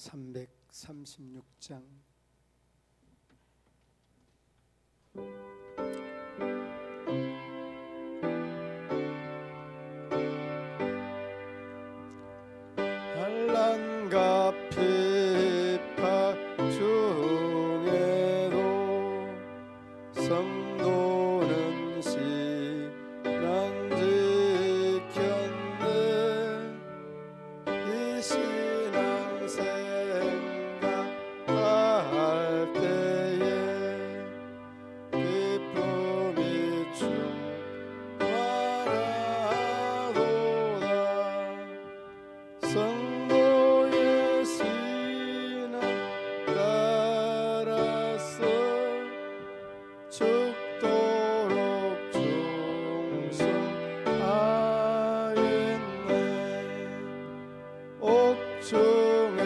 336장 환난과 핍박 중에도 성도는 신앙 지켰네. 이 신앙 생각할 때에 기쁨이 충만하도다. 성도의 신앙 따라서 죽도록 충성하였네. 옥중에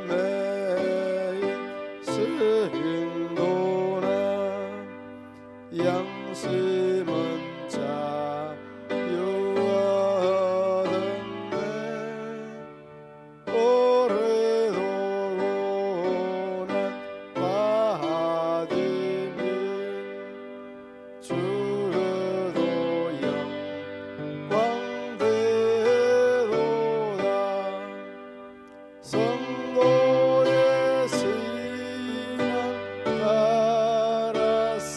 매인 승도나 양심은 자유하였네. 오래도 고난 받으면 주로도 영광되도다. 성도의 신앙 따라서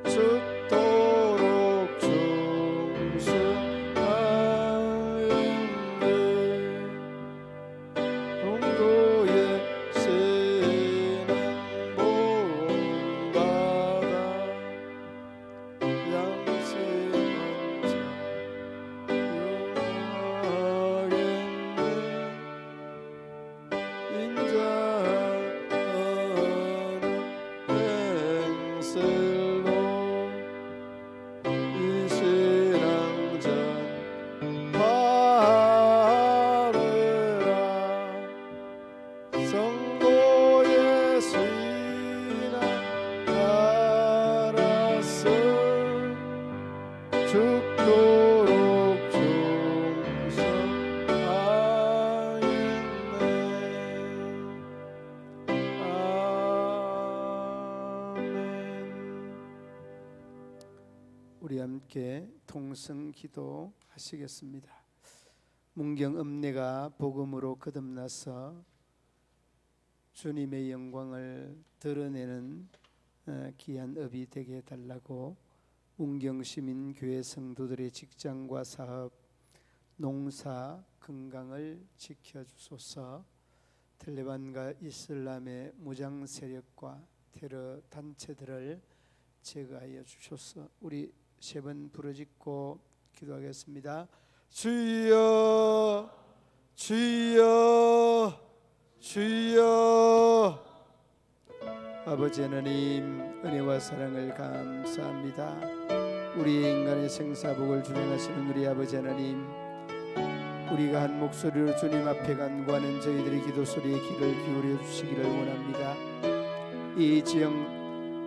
죽도록 충성하였네. 성도의 신앙 본받아 양심은 자유하겠네. 인자하는 행실로 이 신앙 전파하리라. 성도의 신앙 따라서 죽도록 충성하였네. 아멘. 우리 함께 통성 기도 하시겠습니다. 문경 읍내가 복음으로 거듭나서 주님의 영광을 드러내는 귀한 업이 되게 해달라고 문경시민교회 성도들의 직장과 사업, 농사, 건강을 지켜주소서. 탈레반과 이슬람의 무장 세력과 테러 단체들을 제거하여 주소서. 우리 세 번 부르짖고 기도하겠습니다. 주여, 주여, 주여. 아버지 하나님, 은혜와 사랑을 감사합니다. 우리 인간의 생사복을 주장하시는 우리 아버지 하나님, 우리가 한 목소리로 주님 앞에 간구하는 저희들의 기도 소리에 귀를 기울여 주시기를 원합니다. 이 지역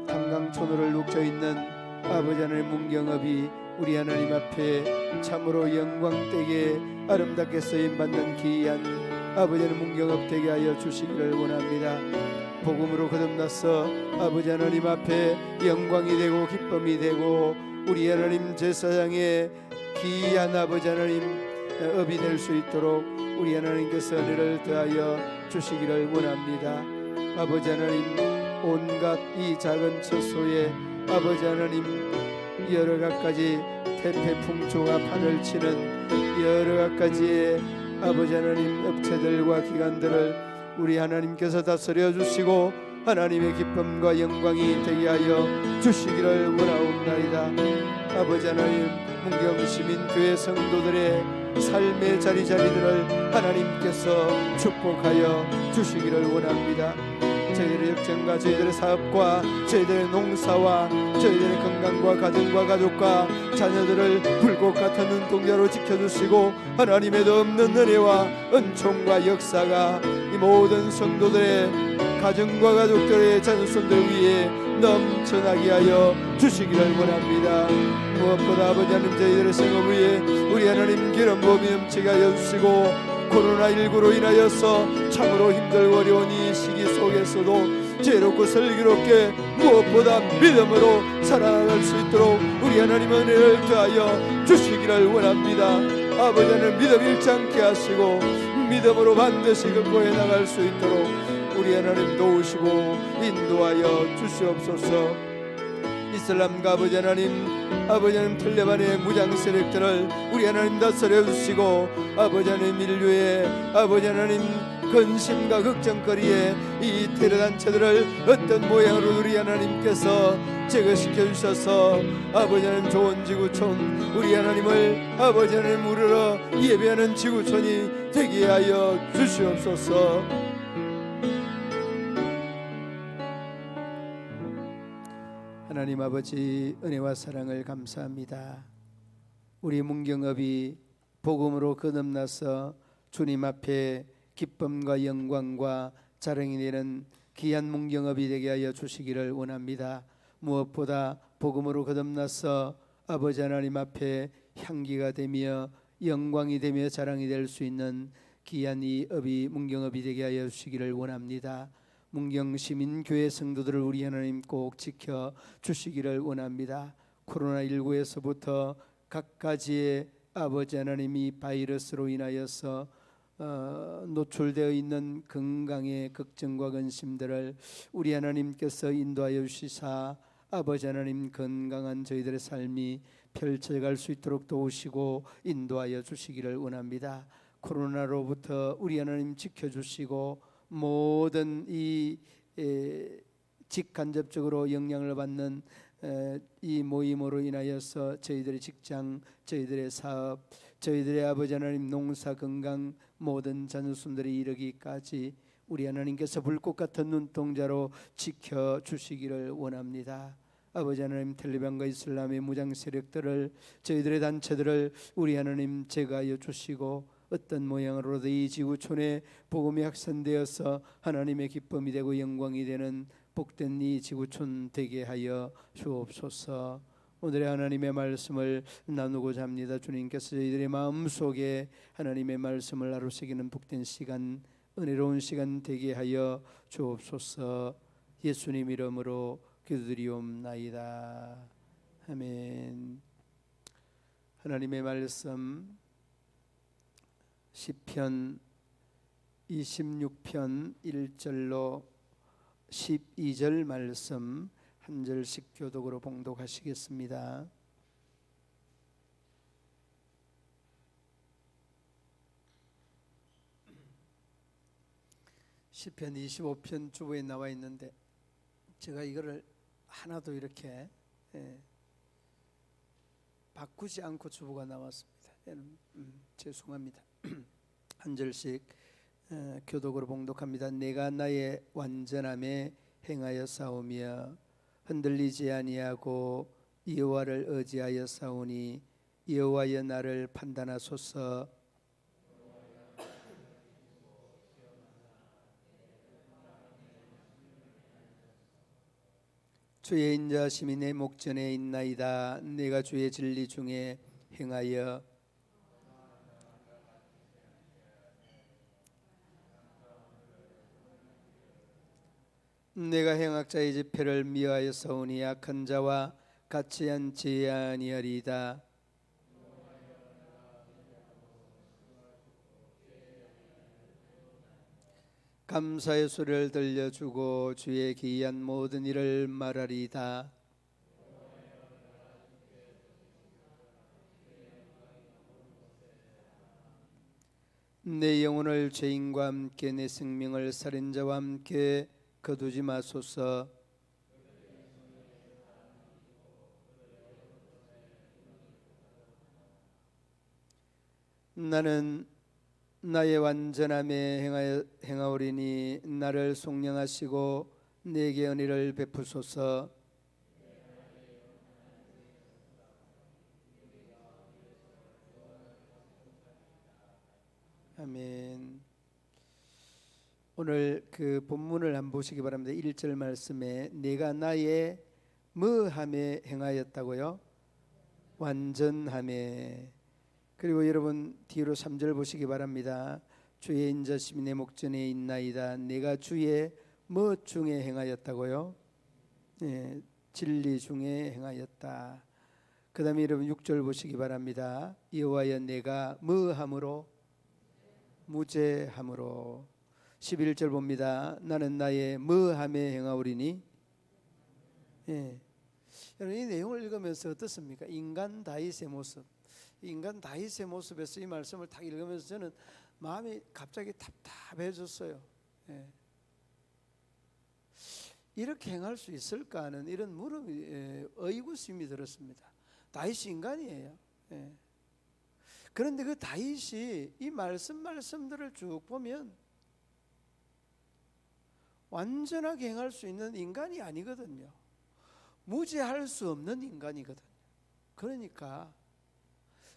담강촌으로 눅져 있는 아버지 하나님 문경읍이 우리 하나님 앞에 참으로 영광되게 아름답게 쓰임받는 귀한 아버지 하나님 문경읍 되게 하여 주시기를 원합니다. 복음으로 거듭나서 아버지 하나님 앞에 영광이 되고 기쁨이 되고 우리 하나님 제사장의 귀한 아버지 하나님 업이 될 수 있도록 우리 하나님께서 은혜를 더하여 주시기를 원합니다. 아버지 하나님, 온갖 이 작은 처소에 아버지 하나님 여러 가지 태폐풍조가 판을 치는 여러 가지의 아버지 하나님 업체들과 기관들을 우리 하나님께서 다스려 주시고 하나님의 기쁨과 영광이 되게 하여 주시기를 원하옵나이다. 아버지 하나님, 문경시민교회 성도들의 삶의 자리자리들을 하나님께서 축복하여 주시기를 원합니다. 저희들의 역정과 저희들의 사업과 저희들의 농사와 저희들의 건강과 가정과 가족과 자녀들을 불꽃 같은 눈동자로 지켜주시고 하나님에도 없는 은혜와 은총과 역사가 이 모든 성도들의 가정과 가족들의 자녀손들 위에 넘쳐나게 하여 주시기를 원합니다. 무엇보다 아버지 하나님, 저희들의 생업 위에 우리 하나님 기름 부음이 넘치게 하여 주시고 코로나19로 인하여서 참으로 힘들고 어려운 이 시기 속에서도 지혜롭고 슬기롭게 무엇보다 믿음으로 살아갈 수 있도록 우리 하나님 은혜를 더하여 주시기를 원합니다. 아버지는 믿음 잃지 않게 하시고 믿음으로 반드시 극복해 나갈 수 있도록 우리 하나님 도우시고 인도하여 주시옵소서. 이슬람과 아버지 하나님 텔레반의 무장 세력들을 우리 하나님 다스려 주시고 아버지 하나님 인류의 아버지 하나님 근심과 걱정거리에 이 테러 단체들을 어떤 모양으로 우리 하나님께서 제거시켜 주셔서 아버지 하나님 좋은 지구촌 우리 하나님을 아버지 하나님 우러러 예배하는 지구촌이 되게 하여 주시옵소서. 하나님 아버지 은혜와 사랑을 감사합니다. 우리 문경읍이 복음으로 거듭나서 주님 앞에 기쁨과 영광과 자랑이 되는 귀한 문경읍이 되게 하여 주시기를 원합니다. 무엇보다 복음으로 거듭나서 아버지 하나님 앞에 향기가 되며 영광이 되며 자랑이 될 수 있는 귀한 이 읍이 문경읍이 되게 하여 주시기를 원합니다. 문경시민교회 성도들을 우리 하나님 꼭 지켜 주시기를 원합니다. 코로나19에서부터 각가지의 아버지 하나님이 바이러스로 인하여서 노출되어 있는 건강의 걱정과 근심들을 우리 하나님께서 인도하여 주시사 아버지 하나님 건강한 저희들의 삶이 펼쳐갈 수 있도록 도우시고 인도하여 주시기를 원합니다. 코로나로부터 우리 하나님 지켜주시고 모든 이 직간접적으로 영향을 받는 이 모임으로 인하여서 저희들의 직장, 저희들의 사업, 저희들의 아버지 하나님 농사 건강 모든 자녀손들이 이르기까지 우리 하나님께서 불꽃 같은 눈동자로 지켜주시기를 원합니다. 아버지 하나님 텔레반과 이슬람의 무장 세력들을 저희들의 단체들을 우리 하나님 제거하여 주시고 어떤 모양으로도 이 지구촌에 복음이 확산되어서 하나님의 기쁨이 되고 영광이 되는 복된 이 지구촌 되게 하여 주옵소서. 오늘의 하나님의 말씀을 나누고자 합니다. 주님께서 저희들의 마음속에 하나님의 말씀을 나누시기는 복된 시간, 은혜로운 시간 되게 하여 주옵소서. 예수님 이름으로 기도드리옵나이다. 아멘. 하나님의 말씀 시편 26편 1절로 12절 말씀 한 절씩 교독으로 봉독하시겠습니다. 시편 25편 주보에 나와 있는데 제가 이거를 하나도 이렇게 바꾸지 않고 주보가 나왔습니다. 죄송합니다. 한 절씩 교독으로 봉독합니다. 내가 나의 완전함에 행하여 싸우며 흔들리지 아니하고 여호와를 의지하여 싸우니 여호와여 나를 판단하소서. 주의 인자하심이 내 목전에 있나이다. 내가 주의 진리 중에 행하여 내가 행악자의 집회를 미워하여 싸우니 악한 자와 같이 앉지 아니하리이다. 감사의 소리를 들려주고 주의 기이한 모든 일을 말하리이다. 내 영혼을 죄인과 함께 내 생명을 살인자와 함께 거두지 마소서. 나는 나의 완전함에 행하오리니 나를 속량하시고 내게 은혜를 베푸소서. 아멘. 오늘 그 본문을 한번 보시기 바랍니다. 1절 말씀에 내가 나의 뭐함에 행하였다고요? 완전함에. 그리고 여러분 뒤로 3절 보시기 바랍니다. 주의 인자심이 내 목전에 있나이다. 내가 주의 뭐 중에 행하였다고요? 예, 진리 중에 행하였다. 그 다음에 여러분 6절 보시기 바랍니다. 여호와여 내가 뭐함으로? 무죄함으로. 11절 봅니다. 나는 나의 뭐함에 행하오리니. 예. 여러분 이 내용을 읽으면서 어떻습니까? 인간 다윗의 모습, 인간 다윗의 모습에서 이 말씀을 딱 읽으면서 저는 마음이 갑자기 답답해졌어요. 예. 이렇게 행할 수 있을까 하는 이런 물음이 의구심이 들었습니다. 다윗이 인간이에요. 예. 그런데 그 다윗이 이 말씀들을 쭉 보면 완전하게 행할 수 있는 인간이 아니거든요. 무죄할 수 없는 인간이거든요. 그러니까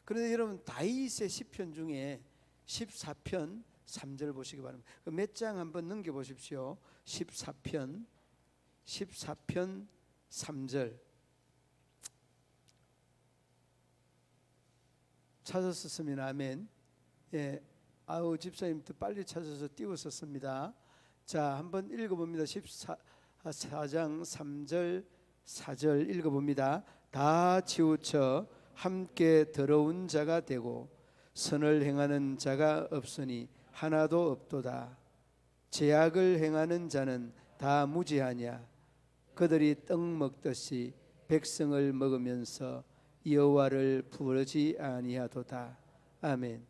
그런데 여러분 다윗의 시편 중에 14편 3절 보시기 바랍니다. 몇 장 한번 넘겨 보십시오. 14편 3절 찾았었으면 아멘. 예, 아우 집사님도 빨리 찾아서 띄웠었습니다. 자, 한번 읽어봅니다. 14장 3절 4절 읽어봅니다. 다 치우쳐 함께 더러운 자가 되고 선을 행하는 자가 없으니 하나도 없도다. 죄악을 행하는 자는 다 무지하냐. 그들이 떡 먹듯이 백성을 먹으면서 여호와를 부르지 아니하도다. 아멘.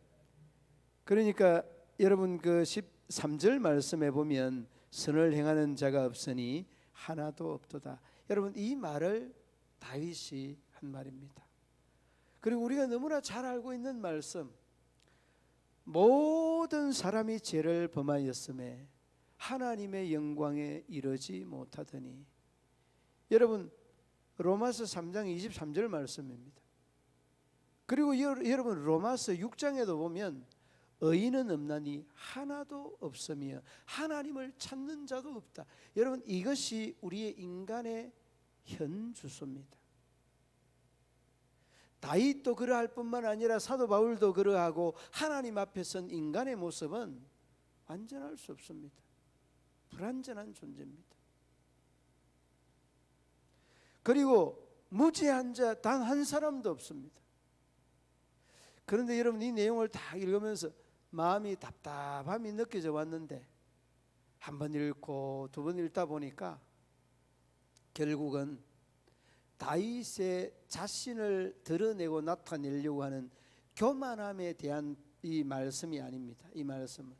그러니까 여러분 그 13절 말씀에 보면 선을 행하는 자가 없으니 하나도 없도다. 여러분 이 말을 다윗이 한 말입니다. 그리고 우리가 너무나 잘 알고 있는 말씀, 모든 사람이 죄를 범하였음에 하나님의 영광에 이르지 못하더니. 여러분 로마서 3장 23절 말씀입니다. 그리고 여러분 로마서 6장에도 보면 의인은 없나니 하나도 없으며 하나님을 찾는 자도 없다. 여러분 이것이 우리의 인간의 현 주소입니다. 다윗도 그러할 뿐만 아니라 사도 바울도 그러하고 하나님 앞에 선 인간의 모습은 완전할 수 없습니다. 불완전한 존재입니다. 그리고 무죄한 자 단 한 사람도 없습니다. 그런데 여러분 이 내용을 다 읽으면서 마음이 답답함이 느껴져 왔는데 한 번 읽고 두 번 읽다 보니까 결국은 다윗의 자신을 드러내고 나타내려고 하는 교만함에 대한 이 말씀이 아닙니다. 이 말씀은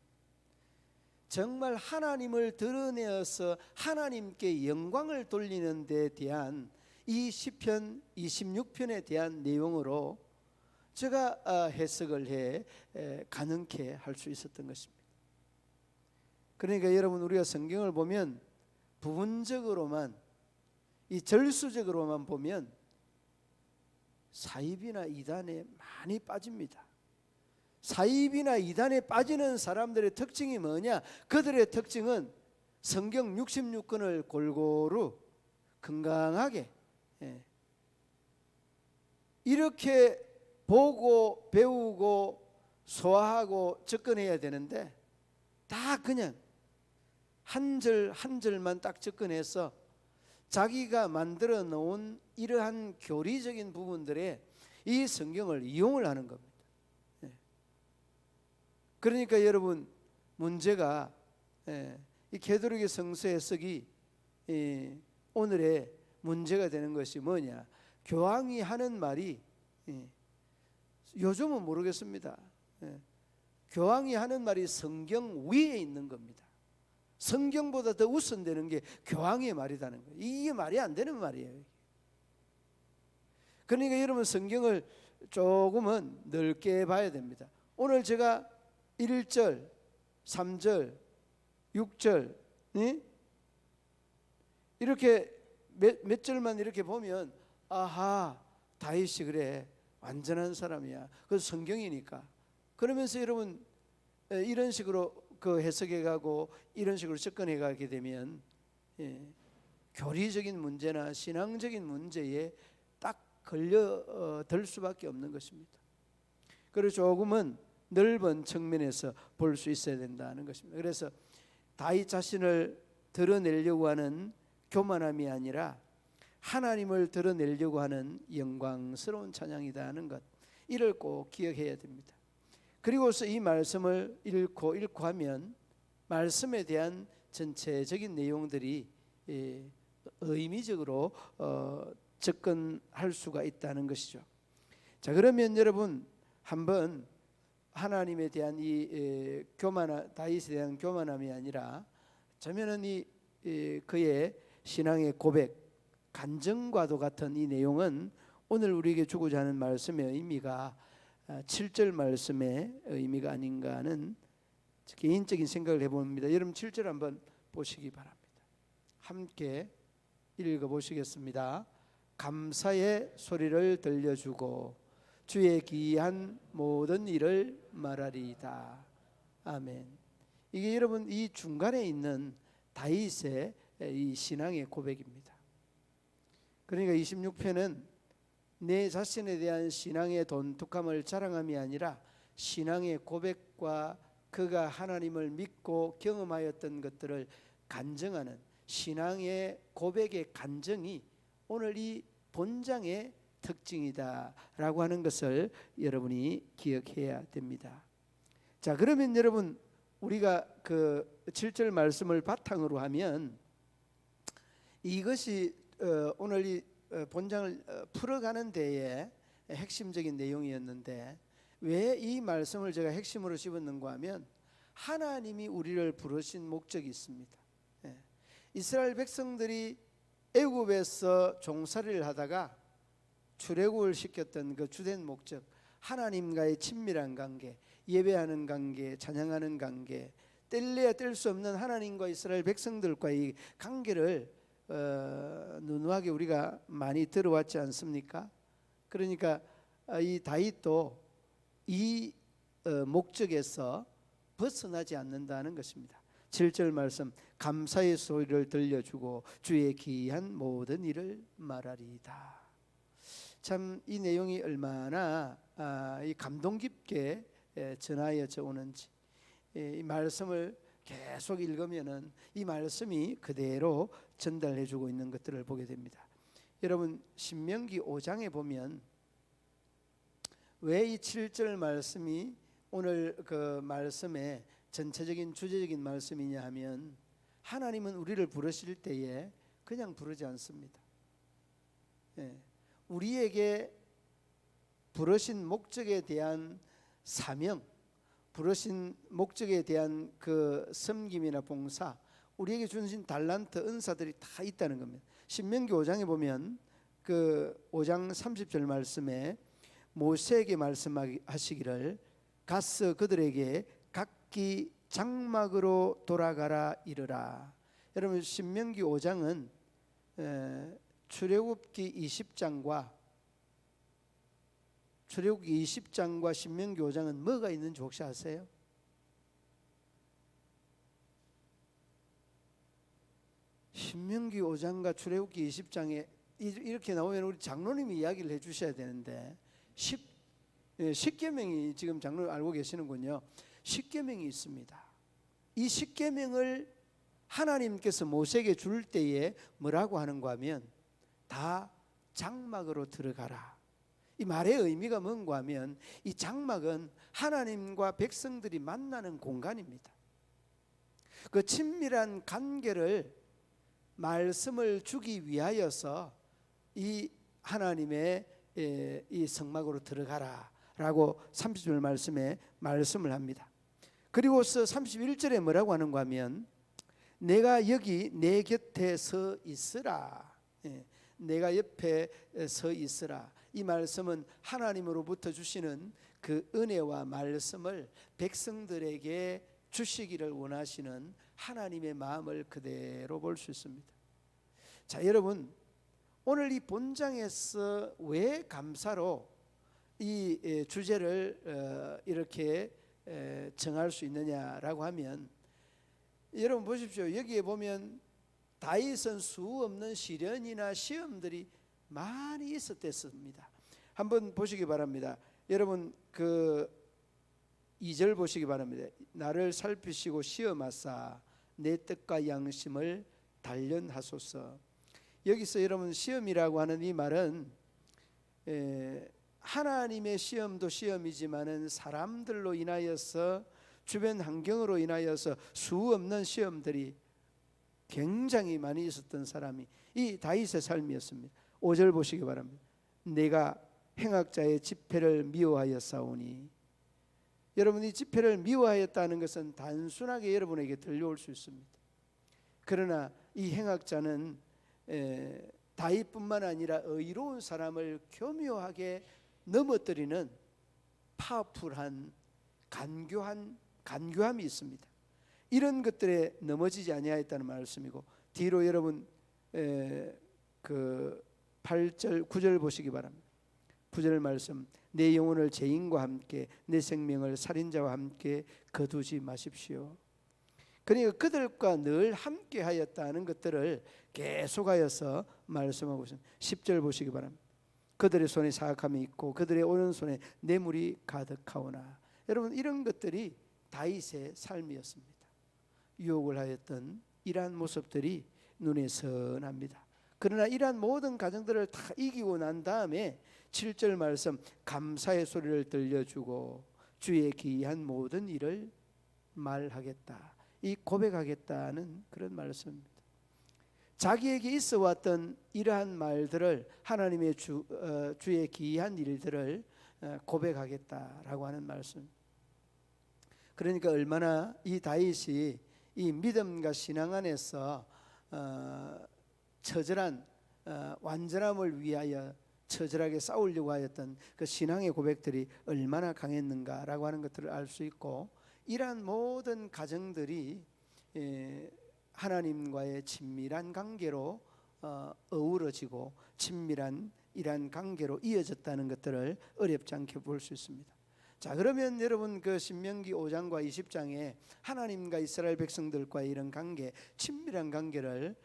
정말 하나님을 드러내어서 하나님께 영광을 돌리는 데 대한 이 시편 26편에 대한 내용으로 제가 해석을 해 가능케 할 수 있었던 것입니다. 그러니까 여러분 우리가 성경을 보면 부분적으로만 이 절수적으로만 보면 사입이나 이단에 많이 빠집니다. 사입이나 이단에 빠지는 사람들의 특징이 뭐냐? 그들의 특징은 성경 66권을 골고루 건강하게 이렇게 보고 배우고 소화하고 접근해야 되는데 다 그냥 한 절 한 절만 딱 접근해서 자기가 만들어 놓은 이러한 교리적인 부분들에 이 성경을 이용을 하는 겁니다. 그러니까 여러분 문제가 이 게도르기 성서 해석이 오늘의 문제가 되는 것이 뭐냐? 교황이 하는 말이 요즘은 모르겠습니다. 교황이 하는 말이 성경 위에 있는 겁니다. 성경보다 더 우선되는 게 교황의 말이라는 거예요. 이게 말이 안 되는 말이에요. 그러니까 여러분 성경을 조금은 넓게 봐야 됩니다. 오늘 제가 1절, 3절, 6절 이렇게 몇 절만 이렇게 보면 아하 다윗이 그래 완전한 사람이야. 그래서 성경이니까. 그러면서 여러분 이런 식으로 그 해석해 가고 이런 식으로 접근해 가게 되면 교리적인 문제나 신앙적인 문제에 딱 걸려들 수밖에 없는 것입니다. 그래서 조금은 넓은 측면에서 볼 수 있어야 된다는 것입니다. 그래서 다윗 자신을 드러내려고 하는 교만함이 아니라 하나님을 드러내려고 하는 영광스러운 찬양이다 하는 것, 이를 꼭 기억해야 됩니다. 그리고서 이 말씀을 읽고 하면 말씀에 대한 전체적인 내용들이 의미적으로 접근할 수가 있다는 것이죠. 자, 그러면 여러분 한번 하나님에 대한 이 다윗에 대한 교만함이 아니라 저면은 그의 신앙의 고백, 간증과도 같은 이 내용은 오늘 우리에게 주고자 하는 말씀의 의미가 7절 말씀의 의미가 아닌가 하는 개인적인 생각을 해봅니다. 여러분 7절 한번 보시기 바랍니다. 함께 읽어보시겠습니다. 감사의 소리를 들려주고 주의 기이한 모든 일을 말하리이다. 아멘. 이게 여러분 이 중간에 있는 다윗의 이 신앙의 고백입니다. 그러니까 26편은 내 자신에 대한 신앙의 돈독함을 자랑함이 아니라 신앙의 고백과 그가 하나님을 믿고 경험하였던 것들을 간증하는 신앙의 고백의 간증이 오늘 이 본장의 특징이다라고 하는 것을 여러분이 기억해야 됩니다. 자, 그러면 여러분 우리가 그 7절 말씀을 바탕으로 하면 이것이 오늘 이 본장을 풀어가는 데에 핵심적인 내용이었는데 왜 이 말씀을 제가 핵심으로 집었는가 하면 하나님이 우리를 부르신 목적이 있습니다. 이스라엘 백성들이 애굽에서 종살이를 하다가 출애굽을 시켰던 그 주된 목적, 하나님과의 친밀한 관계, 예배하는 관계, 찬양하는 관계, 뗄래야 뗄 수 없는 하나님과 이스라엘 백성들과의 관계를 누누하게 우리가 많이 들어왔지 않습니까? 그러니까 이 다윗도 이 목적에서 벗어나지 않는다는 것입니다. 7절 말씀, 감사의 소리를 들려주고 주의 기이한 모든 일을 말하리이다. 참 이 내용이 얼마나 이 감동 깊게 전하여져 오는지, 이 말씀을 계속 읽으면은 이 말씀이 그대로 전달해주고 있는 것들을 보게 됩니다. 여러분 신명기 5장에 보면 왜 이 7절 말씀이 오늘 그 말씀의 전체적인 주제적인 말씀이냐 하면 하나님은 우리를 부르실 때에 그냥 부르지 않습니다. 우리에게 부르신 목적에 대한 사명, 부르신 목적에 대한 그 섬김이나 봉사, 우리에게 주신 달란트, 은사들이 다 있다는 겁니다. 신명기 5장에 보면 그 5장 30절 말씀에 모세에게 말씀하시기를 가서 그들에게 각기 장막으로 돌아가라 이르라. 여러분 신명기 5장은 출애굽기 20장과 신명기 5장은 뭐가 있는지 혹시 아세요? 신명기 5장과 출애굽기 20장에 이렇게 나오면 우리 장로님이 이야기를 해주셔야 되는데 10계명이 지금 장로님 알고 계시는군요. 10계명이 있습니다. 이 10계명을 하나님께서 모세에게 줄 때에 뭐라고 하는가 하면 다 장막으로 들어가라. 이 말의 의미가 뭔가 하면 이 장막은 하나님과 백성들이 만나는 공간입니다. 그 친밀한 관계를 말씀을 주기 위하여서 이 하나님의 이 성막으로 들어가라 라고 30절 말씀에 말씀을 합니다. 그리고서 31절에 뭐라고 하는가 하면 내가 여기 내 곁에 서 있으라. 내가 옆에 서 있으라. 이 말씀은 하나님으로부터 주시는 그 은혜와 말씀을 백성들에게 주시기를 원하시는 하나님의 마음을 그대로 볼 수 있습니다. 자, 여러분 오늘 이 본장에서 왜 감사로 이 주제를 이렇게 정할 수 있느냐라고 하면 여러분 보십시오. 여기에 보면 다윗은 수 없는 시련이나 시험들이 많이 있었댔습니다. 한번 보시기 바랍니다. 여러분 그 2절 보시기 바랍니다. 나를 살피시고 시험하사 내 뜻과 양심을 단련하소서. 여기서 여러분 시험이라고 하는 이 말은 하나님의 시험도 시험이지만은 사람들로 인하여서 주변 환경으로 인하여서 수 없는 시험들이 굉장히 많이 있었던 사람이 이 다윗의 삶이었습니다. 5절 보시기 바랍니다. 내가 행악자의 집회를 미워하였사오니. 여러분, 이 집회를 미워하였다는 것은 단순하게 여러분에게 들려올 수 있습니다. 그러나 이 행악자는 다윗뿐만 아니라 의로운 사람을 교묘하게 넘어뜨리는 파워풀한 간교함이 있습니다. 이런 것들에 넘어지지 아니하였다는 말씀이고, 뒤로 여러분 그 8절 9절 보시기 바랍니다. 9절 말씀, 내 영혼을 죄인과 함께 내 생명을 살인자와 함께 거두지 마십시오. 그러니까 그들과 늘 함께 하였다는 것들을 계속하여서 말씀하고 있습니다. 10절 보시기 바랍니다. 그들의 손에 사악함이 있고 그들의 오른손에 뇌물이 가득하오나. 여러분, 이런 것들이 다윗의 삶이었습니다. 유혹을 하였던 이러한 모습들이 눈에 선합니다. 그러나 이러한 모든 가정들을 다 이기고 난 다음에 7절 말씀, 감사의 소리를 들려주고 주의 기이한 모든 일을 말하겠다. 이 고백하겠다는 그런 말씀입니다. 자기에게 있어 왔던 이러한 말들을, 하나님의 주의 기이한 일들을 고백하겠다라고 하는 말씀. 그러니까 얼마나 이 다윗이 이 믿음과 신앙 안에서 처절한 완전함을 위하여 처절하게 싸우려고 하였던 그 신앙의 고백들이 얼마나 강했는가라고 하는 것들을 알 수 있고, 이러한 모든 가정들이 하나님과의 친밀한 관계로 어우러지고 친밀한 이러한 관계로 이어졌다는 것들을 어렵지 않게 볼 수 있습니다. 자, 그러면 여러분 그 신명기 5장과 20장에 하나님과 이스라엘 백성들과의 이런 관계, 친밀한 관계를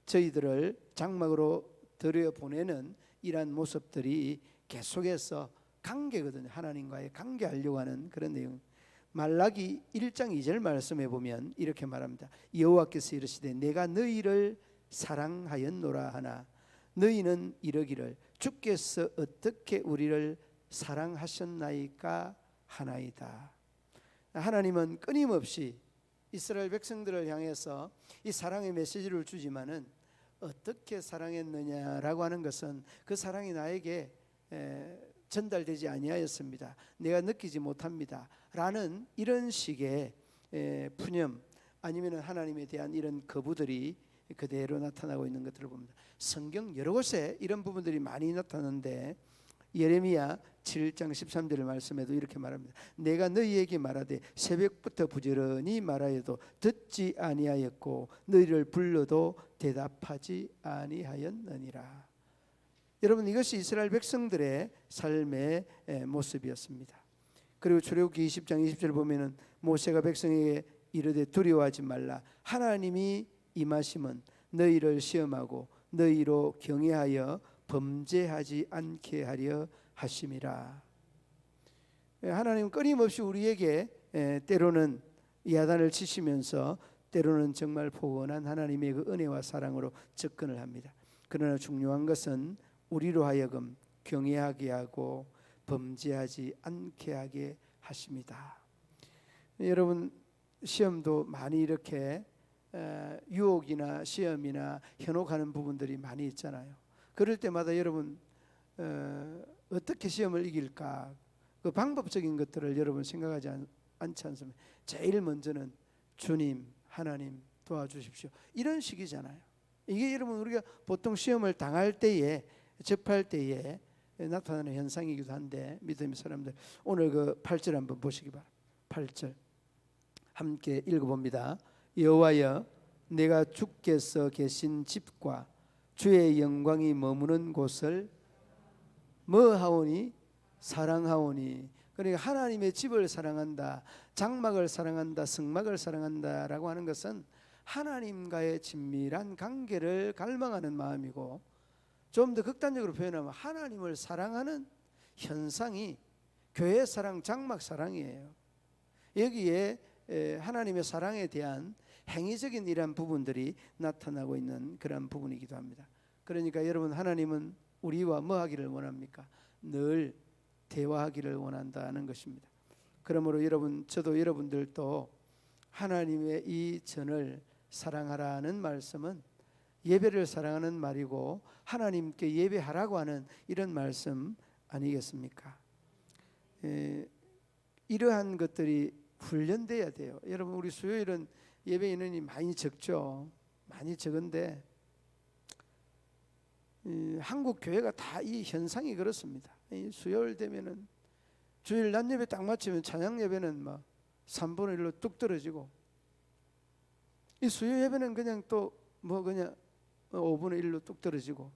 저희들을 장막으로 들여보내는 이러한 모습들이 계속해서 관계거든요. 하나님과의 관계하려고 하는 그런 내용. 말라기 1장 2절 말씀해 보면 이렇게 말합니다. 여호와께서 이르시되 내가 너희를 사랑하였노라 하나 너희는 이르기를 주께서 어떻게 우리를 사랑하셨나이까 하나이다. 하나님은 끊임없이 이스라엘 백성들을 향해서 이 사랑의 메시지를 주지만은 어떻게 사랑했느냐라고 하는 것은 그 사랑이 나에게 전달되지 아니하였습니다. 내가 느끼지 못합니다. 라는 이런 식의 푸념, 아니면 하나님에 대한 이런 거부들이 그대로 나타나고 있는 것들을 봅니다. 성경 여러 곳에 이런 부분들이 많이 나타나는데, 예레미야 7장 13절 말씀에도 이렇게 말합니다. 내가 너희에게 말하되 새벽부터 부지런히 말하여도 듣지 아니하였고 너희를 불러도 대답하지 아니하였느니라. 여러분, 이것이 이스라엘 백성들의 삶의 모습이었습니다. 그리고 출애굽기 20장 20절 보면은 모세가 백성에게 이르되 두려워하지 말라. 하나님이 임하심은 너희를 시험하고 너희로 경외하여 범죄하지 않게 하려 하심이라. 하나님은 끊임없이 우리에게 때로는 야단을 치시면서 때로는 정말 포근한 하나님의 그 은혜와 사랑으로 접근을 합니다. 그러나 중요한 것은 우리로 하여금 경외하게 하고 범죄하지 않게 하게 하십니다. 여러분, 시험도 많이 이렇게 유혹이나 시험이나 현혹하는 부분들이 많이 있잖아요. 그럴 때마다 여러분 어떻게 시험을 이길까, 그 방법적인 것들을 여러분 생각하지 않지 않습니까? 제일 먼저는 주님, 하나님 도와주십시오, 이런 식이잖아요. 이게 여러분 우리가 보통 시험을 당할 때에, 접할 때에 나타나는 현상이기도 한데, 믿음의 사람들 오늘 그 8절 한번 보시기 바랍니다. 8절 함께 읽어봅니다. 여호와여, 내가 주께서 계신 집과 주의 영광이 머무는 곳을 뭐하오니? 사랑하오니. 그러니까 하나님의 집을 사랑한다, 장막을 사랑한다, 성막을 사랑한다라고 하는 것은 하나님과의 친밀한 관계를 갈망하는 마음이고, 좀 더 극단적으로 표현하면 하나님을 사랑하는 현상이 교회 사랑, 장막 사랑이에요. 여기에 하나님의 사랑에 대한 행위적인 이러한 부분들이 나타나고 있는 그런 부분이기도 합니다. 그러니까 여러분, 하나님은 우리와 뭐 하기를 원합니까? 늘 대화하기를 원한다는 것입니다. 그러므로 여러분, 저도 여러분들도 하나님의 이 전을 사랑하라는 말씀은 예배를 사랑하는 말이고 하나님께 예배하라고 하는 이런 말씀 아니겠습니까? 이러한 것들이 훈련돼야 돼요. 여러분, 우리 수요일은 예배 인원이 많이 적죠. 많이 적은데 한국 교회가 다 이 현상이 그렇습니다. 수요일 되면은 주일 낮 예배 딱 마치면 찬양 예배는 막 3분의 1로 뚝 떨어지고, 이 수요 예배는 그냥 또 뭐 그냥 5분의 1로 뚝 떨어지고,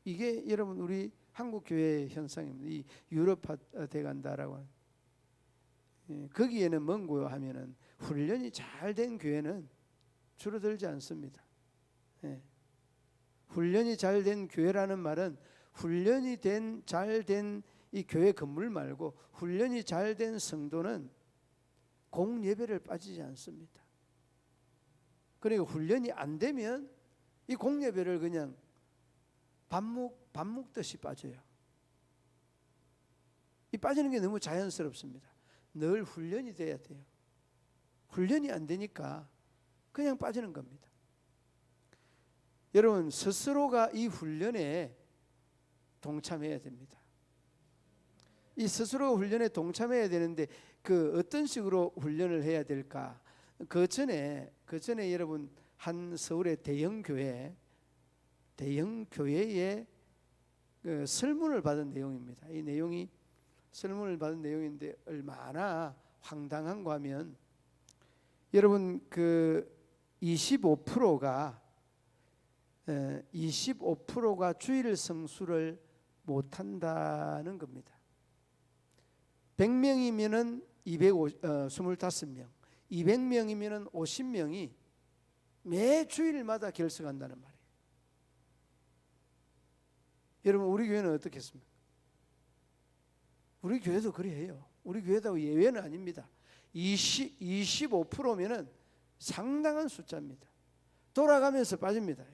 이게 여러분 우리 한국 교회의 현상입니다. 이 유럽화 돼 간다라고 하는. 거기에는 뭔고요 하면은 훈련이 잘 된 교회는 줄어들지 않습니다. 훈련이 잘 된 교회라는 말은 훈련이 잘 된 이 교회 건물 말고 훈련이 잘 된 성도는 공예배를 빠지지 않습니다. 그러니까 훈련이 안 되면 이 공예배를 그냥 밥 먹듯이 빠져요. 이 빠지는 게 너무 자연스럽습니다. 늘 훈련이 돼야 돼요. 훈련이 안 되니까 그냥 빠지는 겁니다. 여러분, 스스로가 이 훈련에 동참해야 됩니다. 이 스스로 훈련에 동참해야 되는데 그 어떤 식으로 훈련을 해야 될까? 그 전에 여러분, 한 서울의 대형 교회의 그 설문을 받은 내용입니다. 이 내용이 설문을 받은 내용인데 얼마나 황당한가 하면, 여러분, 그 25%가 주일 성수를 못한다는 겁니다. 100명이면은 25명, 200명이면은 50명이 매 주일마다 결석한다는 말이에요. 여러분, 우리 교회는 어떻겠습니까? 우리 교회도 그래 해요. 우리 교회도 예외는 아닙니다. 25%면은 상당한 숫자입니다. 돌아가면서 빠집니다.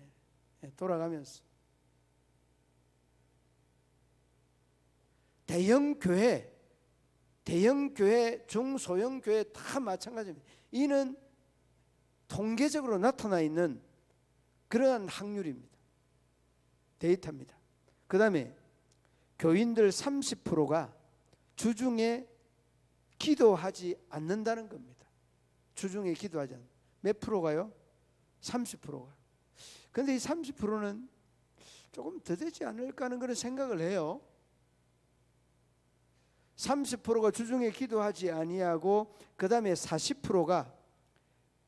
돌아가면서. 대형 교회, 중소형 교회 다 마찬가지입니다. 이는 통계적으로 나타나 있는 그러한 확률입니다. 데이터입니다. 그 다음에 교인들 30%가 주중에 기도하지 않는다는 겁니다. 주중에 기도하지 않는. 몇 프로가요? 30%가. 그런데 이 30%는 조금 더 되지 않을까 하는 그런 생각을 해요. 30%가 주중에 기도하지 아니하고, 그 다음에 40%가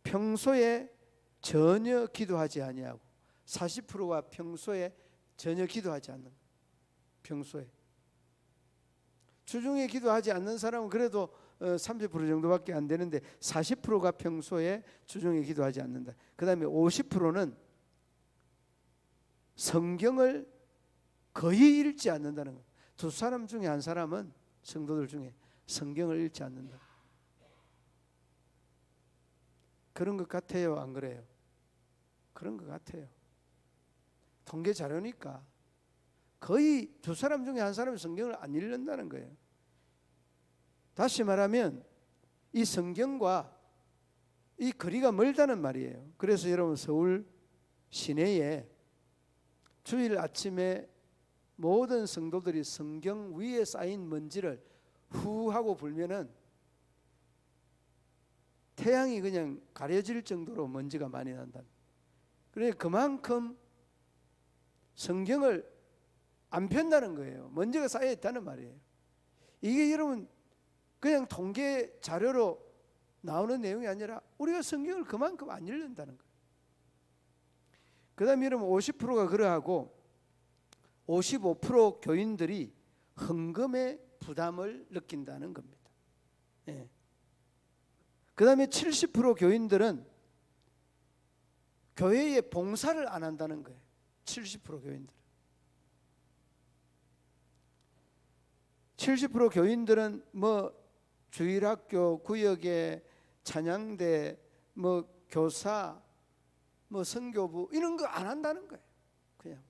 평소에 전혀 기도하지 아니하고, 40%가 평소에 전혀 기도하지 않는. 평소에 주중에 기도하지 않는 사람은 그래도 30% 정도밖에 안 되는데 40%가 평소에 주중에 기도하지 않는다. 그 다음에 50%는 성경을 거의 읽지 않는다는 것. 두 사람 중에 한 사람은, 성도들 중에 성경을 읽지 않는다. 그런 것 같아요, 안 그래요? 그런 것 같아요. 통계 자료니까 거의 두 사람 중에 한 사람이 성경을 안 읽는다는 거예요. 다시 말하면 이 성경과 이 거리가 멀다는 말이에요. 그래서 여러분, 서울 시내에 주일 아침에 모든 성도들이 성경 위에 쌓인 먼지를 후 하고 불면은 태양이 그냥 가려질 정도로 먼지가 많이 난다. 그러니까 그만큼 성경을 안 편다는 거예요. 먼지가 쌓여 있다는 말이에요. 이게 여러분 그냥 통계 자료로 나오는 내용이 아니라 우리가 성경을 그만큼 안 읽는다는 거예요. 그 다음에 여러분, 50%가 그러하고 55% 교인들이 헌금의 부담을 느낀다는 겁니다. 그 다음에 70% 교인들은 교회에 봉사를 안 한다는 거예요. 70% 교인들. 70% 교인들은 뭐 주일학교, 구역의 찬양대, 뭐 교사, 뭐 선교부 이런 거 안 한다는 거예요. 그냥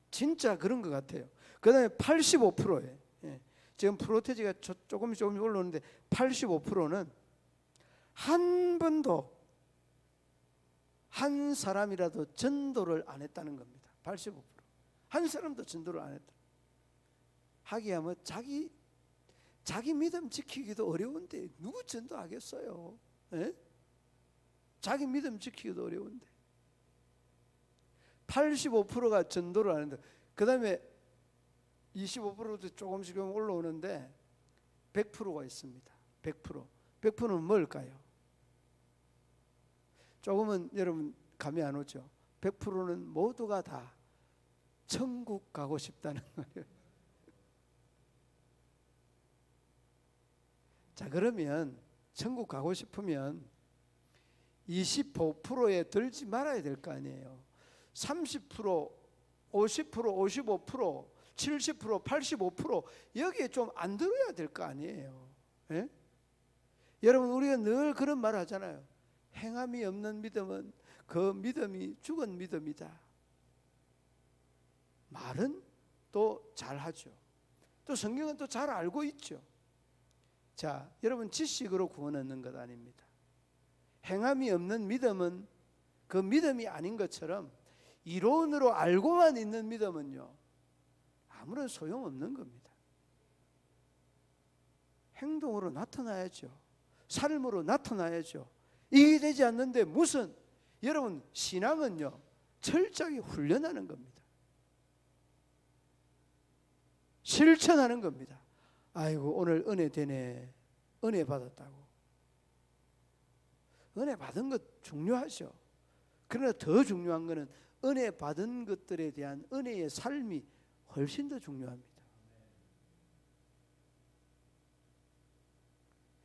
진짜 그런 것 같아요. 그 다음에 85%예요. 지금 프로테지가 조금씩 올라오는데 85%는 한 번도 한 사람이라도 전도를 안 했다는 겁니다. 85%. 한 사람도 전도를 안 했다. 하기야 뭐 자기 믿음 지키기도 어려운데 누구 전도하겠어요? 에? 자기 믿음 지키기도 어려운데 85%가 전도를 안 한다. 그 다음에 25%도 조금씩 올라오는데 100%가 있습니다. 100%는 뭘까요? 조금은 여러분 감이 안 오죠. 100%는 모두가 다 천국 가고 싶다는 거예요. 자, 그러면 천국 가고 싶으면 25%에 들지 말아야 될 거 아니에요. 30%, 50%, 55%, 70%, 85% 여기에 좀 안 들어야 될 거 아니에요. 예? 여러분 우리가 늘 그런 말 하잖아요. 행함이 없는 믿음은 그 믿음이 죽은 믿음이다. 말은 또 잘하죠. 또 성경은 또 잘 알고 있죠. 자, 여러분 지식으로 구원 얻는 것 아닙니다. 행함이 없는 믿음은 그 믿음이 아닌 것처럼 이론으로 알고만 있는 믿음은요 아무런 소용없는 겁니다. 행동으로 나타나야죠. 삶으로 나타나야죠. 이게 되지 않는데 무슨 여러분 신앙은요 철저히 훈련하는 겁니다. 실천하는 겁니다. 아이고 오늘 은혜 되네. 은혜 받았다고. 은혜 받은 것 중요하죠. 그러나 더 중요한 것은 은혜 받은 것들에 대한 은혜의 삶이 훨씬 더 중요합니다.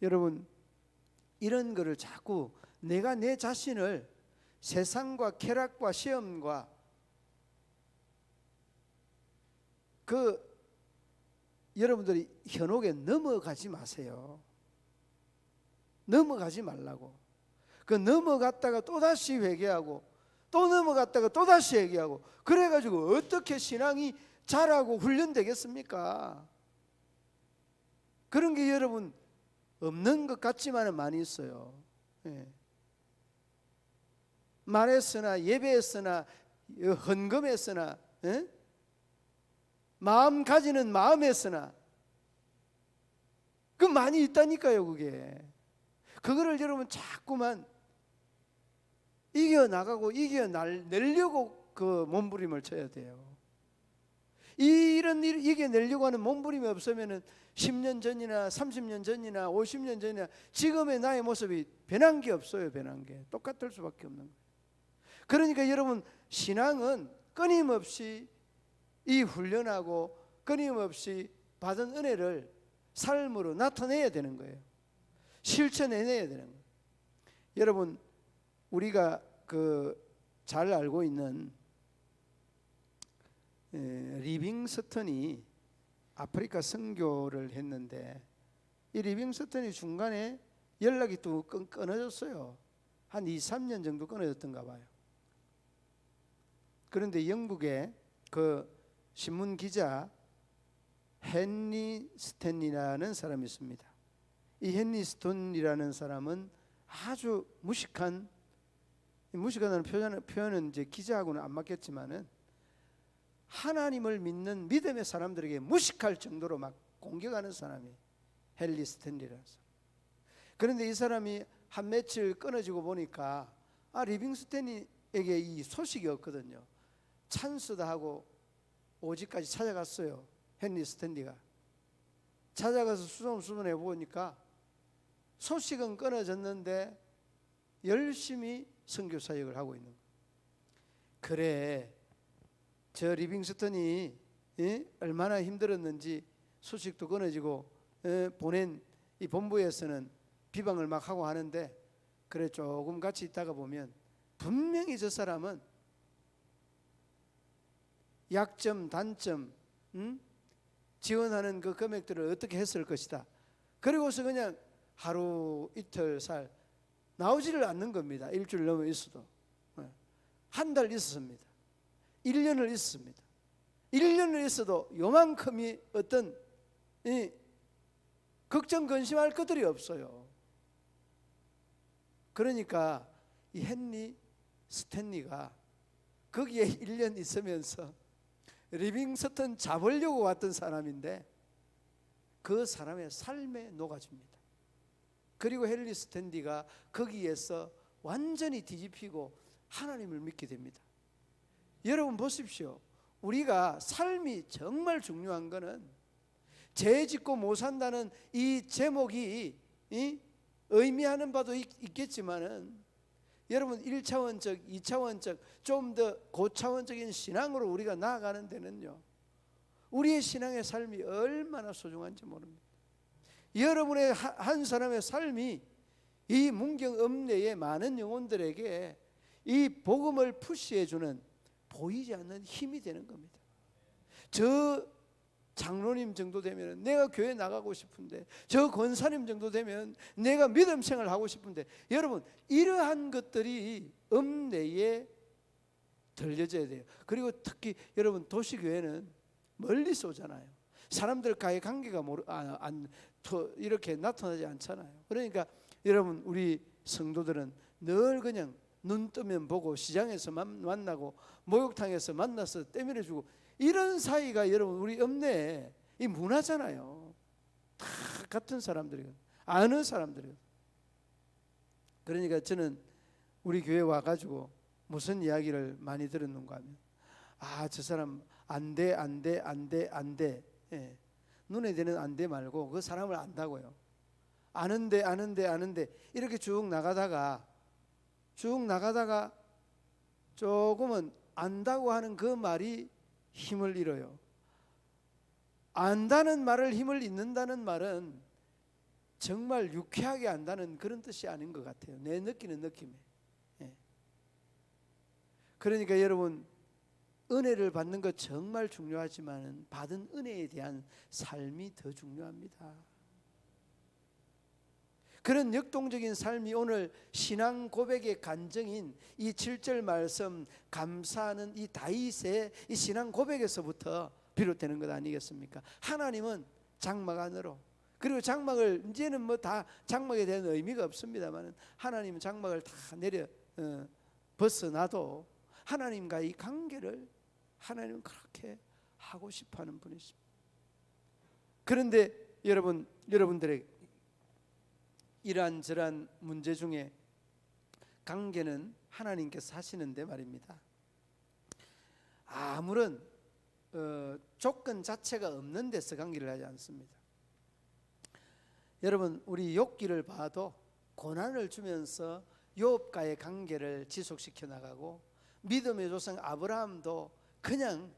여러분 이런 거를 자꾸 내가 내 자신을 세상과 쾌락과 시험과 여러분들이 현혹에 넘어가지 마세요. 넘어가지 말라고. 넘어갔다가 또다시 회개하고 또 넘어갔다가 또다시 회개하고 그래가지고 어떻게 신앙이 자라고 훈련되겠습니까? 그런 게 여러분 없는 것 같지만은 많이 있어요. 예. 말했으나 예배했으나 헌금했으나 예? 마음 가지는 마음했으나 그 많이 있다니까요. 그거를 여러분 자꾸만 이겨나가고 이겨내려고 그 몸부림을 쳐야 돼요. 이런 일 이겨내려고 하는 몸부림이 없으면은 10년 전이나 30년 전이나 50년 전이나 지금의 나의 모습이 변한 게 없어요. 변한 게 똑같을 수밖에 없는 거예요. 그러니까 여러분 신앙은 끊임없이 이 훈련하고 끊임없이 받은 은혜를 삶으로 나타내야 되는 거예요. 실천해내야 되는 거예요. 여러분 우리가 잘 알고 있는 리빙스턴이 아프리카 선교를 했는데 이 리빙스턴이 중간에 연락이 또 끊어졌어요. 한 2-3년 정도 끊어졌던가 봐요. 그런데 영국의 신문 기자 헨리 스탠이라는 사람이 있습니다. 이 헨리 스탠이라는 사람은 아주 무식하다는 표현은 이제 기자하고는 안 맞겠지만은 하나님을 믿는 믿음의 사람들에게 무식할 정도로 막 공격하는 사람이 헨리 스탠리라는 사람. 그런데 이 사람이 한 며칠 끊어지고 보니까 리빙스턴에게 이 소식이 없거든요. 찬스다 하고 오지까지 찾아갔어요. 헨리 스탠리가 찾아가서 수소문해 보니까 소식은 끊어졌는데 열심히 선교 사역을 하고 있는 거예요. 그래 저 리빙스턴이 얼마나 힘들었는지 소식도 끊어지고 보낸 이 본부에서는 비방을 막 하고 하는데 그래 조금 같이 있다가 보면 분명히 저 사람은 약점 단점 지원하는 그 금액들을 어떻게 했을 것이다. 그리고서 그냥 하루 이틀 살 나오지를 않는 겁니다. 일주일 넘어 있어도. 한 달 있었습니다. 1년을 있었습니다. 1년을 있어도 요만큼이 어떤 걱정 근심할 것들이 없어요. 그러니까 이 헨리 스탠리가 거기에 1년 있으면서 리빙스턴 잡으려고 왔던 사람인데 그 사람의 삶에 녹아줍니다. 그리고 헨리 스탠리가 거기에서 완전히 뒤집히고 하나님을 믿게 됩니다. 여러분 보십시오. 우리가 삶이 정말 중요한 것은 죄 짓고 못 산다는 이 제목이 의미하는 바도 있겠지만은 여러분 1차원적, 2차원적, 좀 더 고차원적인 신앙으로 우리가 나아가는 데는요, 우리의 신앙의 삶이 얼마나 소중한지 모릅니다. 여러분의 한 사람의 삶이 이 문경 읍내의 많은 영혼들에게 이 복음을 푸시해주는 보이지 않는 힘이 되는 겁니다. 저 장로님 정도 되면 내가 교회 나가고 싶은데, 저 권사님 정도 되면 내가 믿음 생활을 하고 싶은데, 여러분 이러한 것들이 읍내에 들려져야 돼요. 그리고 특히 여러분 도시교회는 멀리서 오잖아요. 사람들과의 관계가 이렇게 나타나지 않잖아요. 그러니까 여러분 우리 성도들은 늘 그냥 눈 뜨면 보고 시장에서 만나고 목욕탕에서 만나서 때밀어주고 이런 사이가 여러분 우리 읍내에 이 문화잖아요. 다 같은 사람들이고 아는 사람들이고. 그러니까 저는 우리 교회 와가지고 무슨 이야기를 많이 들었는가 하면, 저 사람 안 돼. 예. 눈에 되는 안 돼 말고 그 사람을 안다고요. 아는데 이렇게 쭉 나가다가 조금은 안다고 하는 그 말이 힘을 잃어요. 안다는 말을 힘을 잃는다는 말은 정말 유쾌하게 안다는 그런 뜻이 아닌 것 같아요. 내 느끼는 느낌에. 예. 그러니까 여러분 은혜를 받는 것 정말 중요하지만 받은 은혜에 대한 삶이 더 중요합니다. 그런 역동적인 삶이 오늘 신앙 고백의 간증인 이 7절 말씀 감사하는 이 다윗의 이 신앙 고백에서부터 비롯되는 것 아니겠습니까? 하나님은 장막 안으로, 그리고 장막을 이제는 뭐 다 장막에 대한 의미가 없습니다만 하나님은 장막을 다 내려 벗어나도 하나님과 이 관계를 하나님은 그렇게 하고 싶어하는 분이십니다. 그런데 여러분들의 이러한저러한 문제 중에 관계는 하나님께서 하시는데 말입니다. 아무런 조건 자체가 없는 데서 관계를 하지 않습니다. 여러분 우리 욥기를 봐도 고난을 주면서 욥과의 관계를 지속시켜 나가고, 믿음의 조상 아브라함도 그냥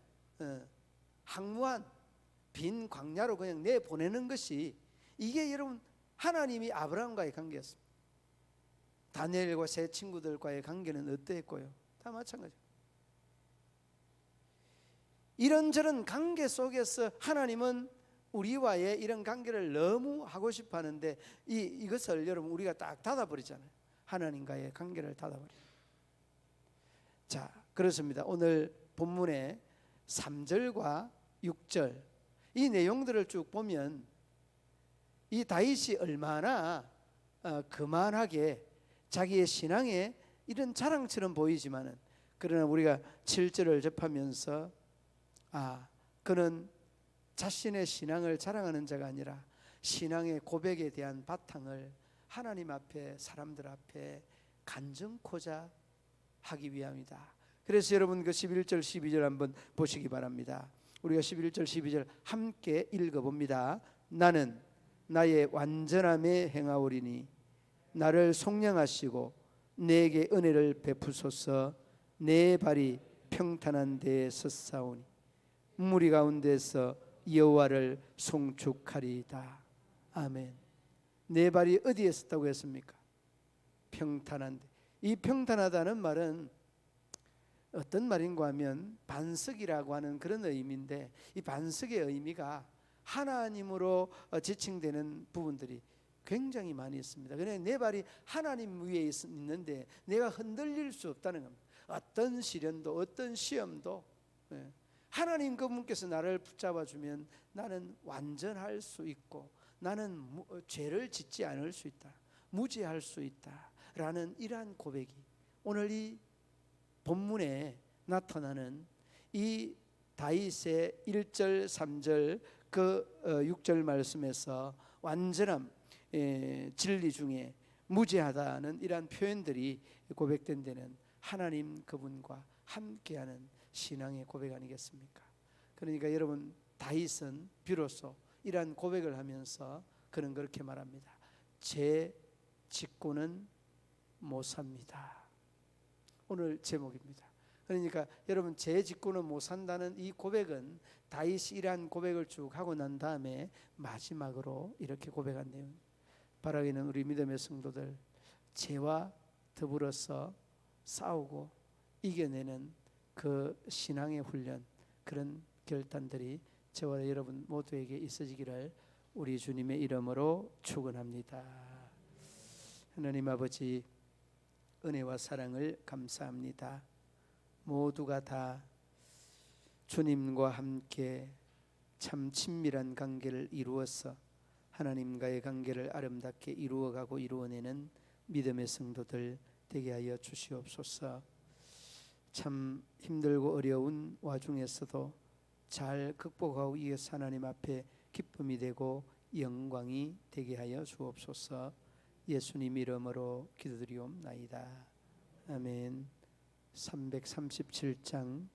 항무한 빈 광야로 그냥 내보내는 것이, 이게 여러분 하나님이 아브라함과의 관계였습니다. 다니엘과 세 친구들과의 관계는 어떠했고요? 다 마찬가지예요. 이런저런 관계 속에서 하나님은 우리와의 이런 관계를 너무 하고 싶어 하는데 이것을 여러분 우리가 딱 닫아버리잖아요. 하나님과의 관계를 닫아버려요. 자, 그렇습니다. 오늘 본문의 3절과 6절 이 내용들을 쭉 보면 이 다윗이 얼마나 거만하게 자기의 신앙에 이런 자랑처럼 보이지만은, 그러나 우리가 7절을 접하면서 그는 자신의 신앙을 자랑하는 자가 아니라 신앙의 고백에 대한 바탕을 하나님 앞에, 사람들 앞에 간증코자 하기 위함이다. 그래서 여러분 그 11절 12절 한번 보시기 바랍니다. 우리가 11절 12절 함께 읽어봅니다. 나는 나의 완전함에 행하오리니 나를 속량하시고 내게 은혜를 베푸소서. 내 발이 평탄한 데에 섰사오니 무리 가운데서 여호와를 송축하리이다. 아멘. 내 발이 어디에 섰다고 했습니까? 평탄한 데. 이 평탄하다는 말은 어떤 말인가 하면 반석이라고 하는 그런 의미인데, 이 반석의 의미가 하나님으로 지칭되는 부분들이 굉장히 많이 있습니다. 그래 내 발이 하나님 위에 있는데 내가 흔들릴 수 없다는 겁니다. 어떤 시련도 어떤 시험도 하나님 그분께서 나를 붙잡아 주면 나는 완전할 수 있고, 나는 죄를 짓지 않을 수 있다, 무죄할 수 있다라는 이러한 고백이 오늘 이 본문에 나타나는 이 다윗의 1절 3절 그 6절 말씀에서 완전함, 진리 중에 무죄하다는 이러한 표현들이 고백된 데는 하나님 그분과 함께하는 신앙의 고백 아니겠습니까? 그러니까 여러분, 다윗은 비로소 이러한 고백을 하면서 그는 그렇게 말합니다. 제 짓고는 못 삽니다. 오늘 제목입니다. 그러니까 여러분, 제 짓고는 못 산다는 이 고백은 다윗이 이러한 고백을 쭉 하고 난 다음에 마지막으로 이렇게 고백한 내용, 바라기는 우리 믿음의 성도들 죄와 더불어서 싸우고 이겨내는 그 신앙의 훈련, 그런 결단들이 저와 여러분 모두에게 있어지기를 우리 주님의 이름으로 축원합니다. 하나님 아버지, 은혜와 사랑을 감사합니다. 모두가 다 주님과 함께 참 친밀한 관계를 이루어서 하나님과의 관계를 아름답게 이루어가고 이루어내는 믿음의 성도들 되게 하여 주시옵소서. 참 힘들고 어려운 와중에서도 잘 극복하고 이어서 하나님 앞에 기쁨이 되고 영광이 되게 하여 주옵소서. 예수님 이름으로 기도드리옵나이다. 아멘. 337장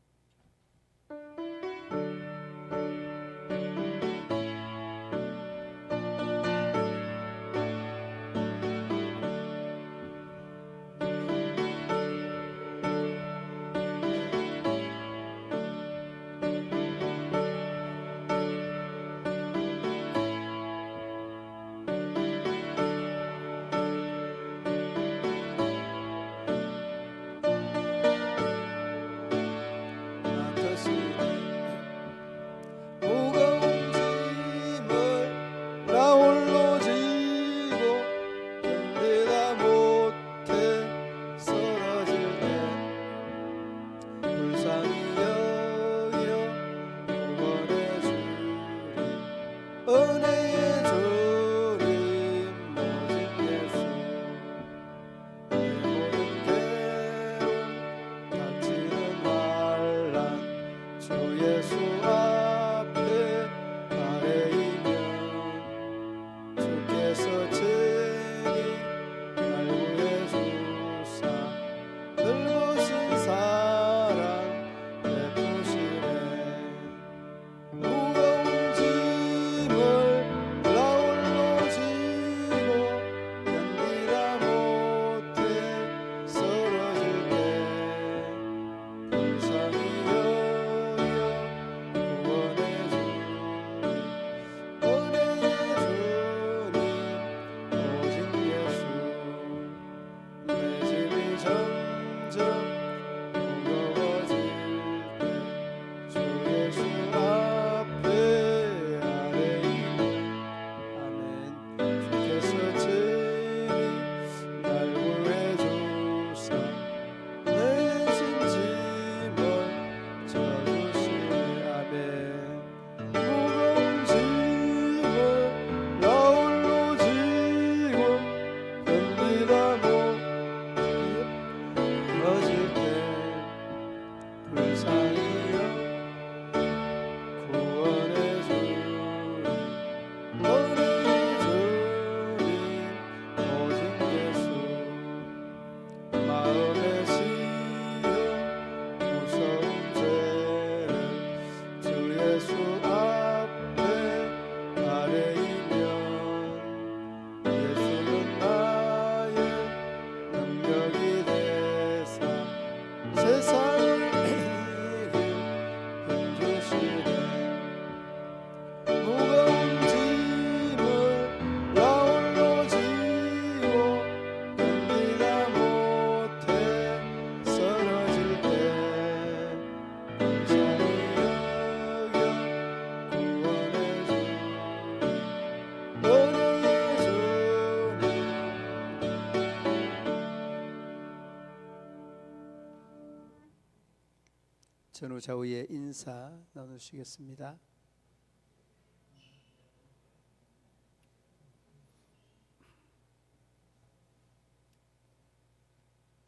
전후 좌우에 인사 나누시겠습니다.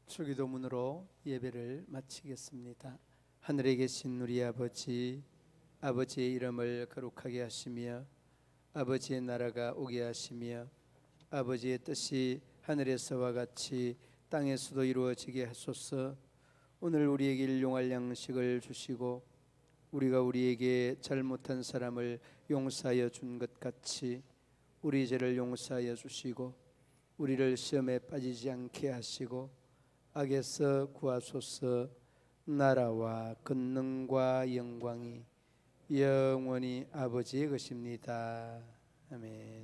주기도문으로 예배를 마치겠습니다. 하늘에 계신 우리 아버지, 아버지의 이름을 거룩하게 하시며 아버지의 나라가 오게 하시며 아버지의 뜻이 하늘에서와 같이 땅에서도 이루어지게 하소서. 오늘 우리에게 일용할 양식을 주시고 우리가 우리에게 잘못한 사람을 용서하여 준 것 같이 우리 죄를 용서하여 주시고 우리를 시험에 빠지지 않게 하시고 악에서 구하소서. 나라와 권능과 영광이 영원히 아버지의 것입니다. 아멘.